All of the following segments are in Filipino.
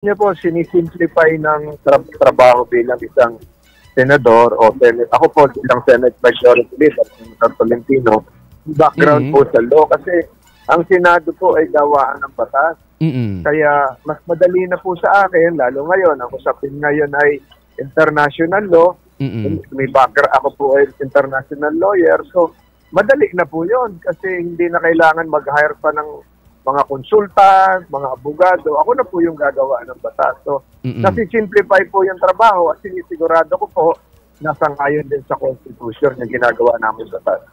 Niya po, sinisimplify ng trabaho bilang isang senador o senate. Ako po bilang Senate Majority Leader, Senator Tolentino, background po sa law kasi ang Senado po ay gawaan ng batas. Kaya mas madali na po sa akin, lalo ngayon, ang usapin ngayon ay international law. May background, ako po ay international lawyer. So, madali na po yun kasi hindi na kailangan mag-hire pa ng mga konsultant, mga abogado. Ako na po yung gagawa ng batas. So, nasi-simplify po yung trabaho at sinisigurado ko po nasangayon din sa Constitution yung ginagawa namin batas.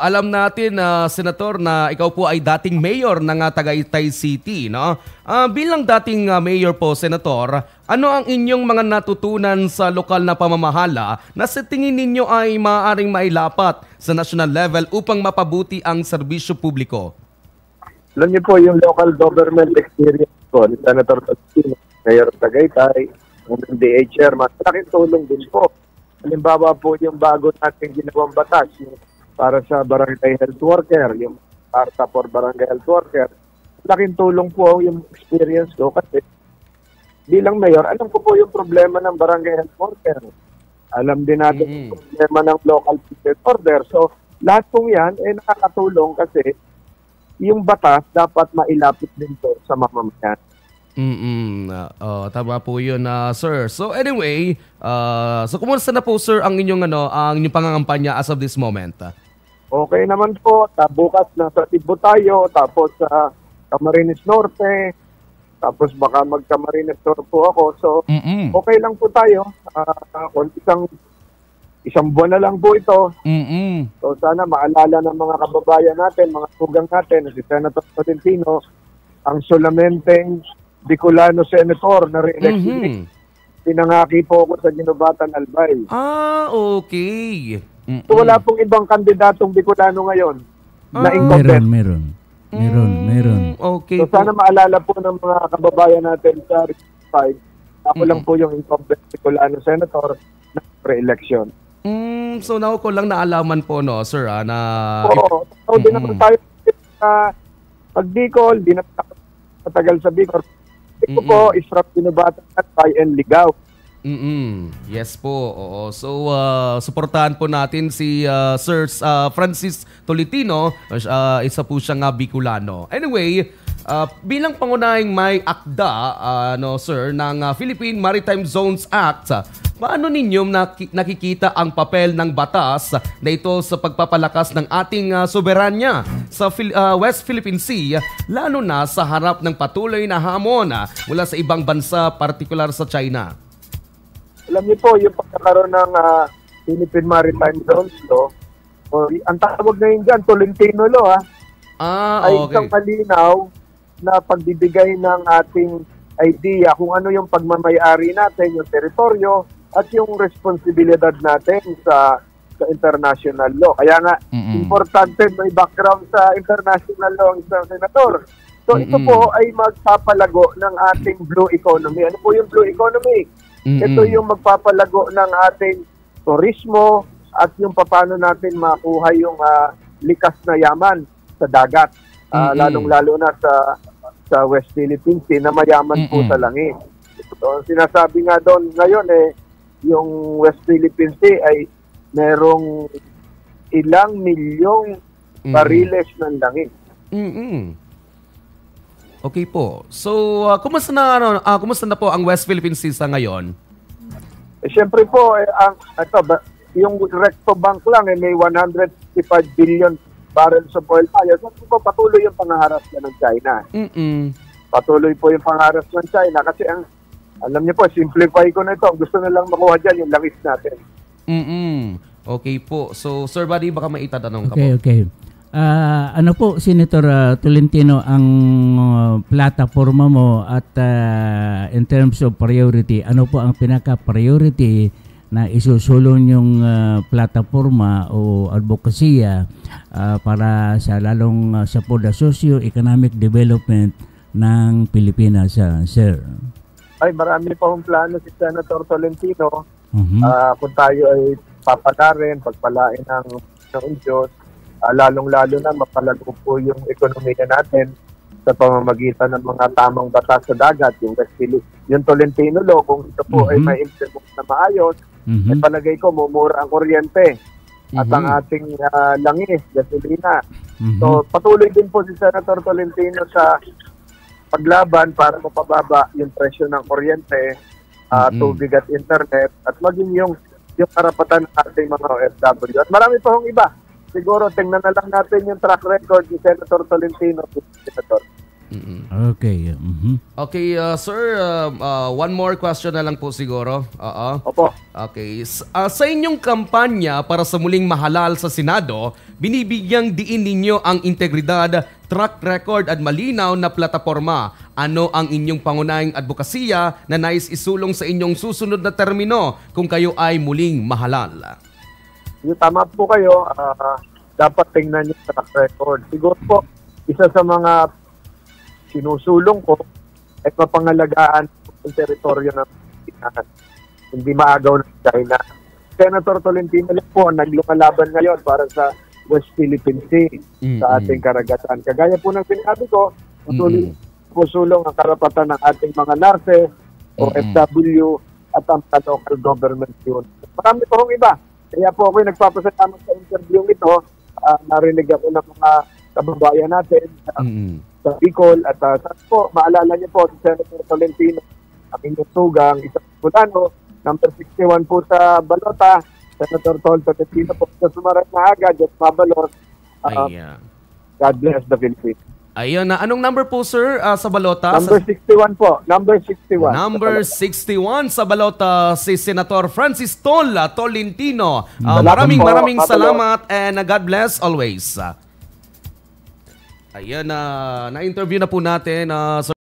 Alam natin, Senator, na ikaw po ay dating mayor ng Tagaytay City, no? Bilang dating mayor po, Senator, ano ang inyong mga natutunan sa lokal na pamamahala na sa tingin ninyo ay maaaring mailapat sa national level upang mapabuti ang serbisyo publiko? Alam niyo po, yung local government experience ko ni Senator Tolentino, Mayor Tagaytay, ng MDA Chairman, malaking tulong din po. Halimbawa po yung bago natin ginawang batas yung para sa barangay health worker, yung Carta for Barangay Health Worker. Laking tulong po yung experience ko kasi bilang mayor, alam ko po yung problema ng barangay health worker. Alam din natin yung problema ng local peace order. So, lahat pong yan ay nakakatulong kasi yung batas dapat mailapit din po sa mamamayan. Tama po yun, sir. So anyway, so kumusta na po, sir, ang inyong ang inyong pangangampanya as of this moment? Okay naman po. Bukas nasa Cebu tayo, tapos sa Camarines Norte, tapos baka mag-Camarines Norte po ako. So okay lang po tayo. Isang buwan na lang po ito. So sana maalala ng mga kababayan natin, mga tugang natin, si Senator Tolentino, ang solamenteng Bicolano Senator na re-election. Pinangaki po ako sa Ginobatan Albay. Okay. So wala pong ibang kandidatong Bicolano ngayon na incumbent. Meron. Okay. So sana maalala po ng mga kababayan natin sa 5, ako lang po yung incumbent Bicolano Senator na re-election. So now ko lang naalaman po, no, sir, na... Oo. So di naman tayo pag Bicol, di naman matagal sa Bicol. Ito po is from Ginobatan Albay and Ligao. Yes po. Oo. So, suportahan po natin si Sir Francis Tolentino. Isa po siyang Bicolano. Anyway, bilang pangunahing may akda, sir, ng Philippine Maritime Zones Act, paano ninyo nakikita ang papel ng batas na ito sa pagpapalakas ng ating soberanya sa West Philippine Sea, lalo na sa harap ng patuloy na hamon mula sa ibang bansa, partikular sa China? Alam niyo po, yung pagkakaroon ng Philippine Maritime Zones Law, ang tawag na yun dyan, Tolentino Law, ay isang malinaw na pagbibigay ng ating idea kung ano yung pagmamayari natin, yung teritoryo, at yung responsibilidad natin sa international law. Kaya nga, importante may background sa international law ang isang senador. So ito po ay magpapalago ng ating blue economy. Ano po yung blue economy? Ito yung magpapalago ng ating turismo at yung paano natin makuha yung likas na yaman sa dagat. Lalong-lalo na sa West Philippine Sea na mayaman po sa langit. So, sinasabi nga doon ngayon yung West Philippine Sea ay merong ilang milyong bariles ng langit. Okay po. So, kumusta na po ang West Philippine Sea sa ngayon? Siyempre po, yung Recto Bank lang may 155 billion barrels of oil tayo. So, po, patuloy yung pangaharas na ng China. Patuloy po yung pangaharas ng China kasi alam niyo po, simplify ko na ito. Gusto na lang makuha dyan yung langis natin. Okay po. So, Sir Buddy, baka maitatanong ka po. Okay. Ano po, Senator Tolentino, ang plataforma mo at in terms of priority, ano po ang pinaka-priority na isusulong yung plataforma o advokasya para sa lalong sa socio-economic development ng Pilipinas, sir? Ay, marami pa akong plano si Senator Tolentino. Kung tayo ay papalarin, pagpalain ng Diyos, lalong-lalo na mapalago po yung ekonomiya natin. sa pamamagitan ng mga tamang batas sa dagat, yung yung Tolentino Law, kung ito po ay may implement na maayos, ay palagay ko mumura ang kuryente at ang ating langis, gasolina. So patuloy din po si Senator Tolentino sa paglaban para mapababa yung presyo ng kuryente, tubig at internet, at maging yung karapatan ng ating mga OFW. At marami pa hong iba. Siguro, tingnan na lang natin yung track record ni Senator Tolentino. Senator. Okay. Okay, sir, one more question na lang po siguro. Opo. Okay. Sa inyong kampanya para sa muling mahalal sa Senado, binibigyang diin ninyo ang integridad, track record at malinaw na plataporma. Ano ang inyong pangunahing advokasya na nais isulong sa inyong susunod na termino kung kayo ay muling mahalal? Yung tama po kayo, dapat tingnan yung track record. Siguro po, isa sa mga sinusulong ko ay mapangalagaan ang teritoryo ng Pilipinas. Hindi maagaw ng China. Senator Tolentino lang po ang naglumalaban ngayon para sa West Philippine Sea, sa ating karagatan. Kagaya po ng sinabi ko, pusulong ang karapatan ng ating mga nurses, OFW, at ang local government yun. Marami po hong iba. Kaya po ako nagpapasalamat sa interview ito. Narinig ako ng mga kababayan natin sa Bicol. At po, maalala niyo po si Senator Tolentino, ang inyong tugang, isang Bicolano, number 61 po sa balota. Senator Tolentino po sa Sumaran na agad at mabalot. God bless the Philippines. Ayun na. Anong number po, sir, sa balota? Number 61 po. Number 61. Number 61 sa balota, si Senator Francis Tolentino. Maraming salamat and God bless always. Ayun na. Na-interview na po natin,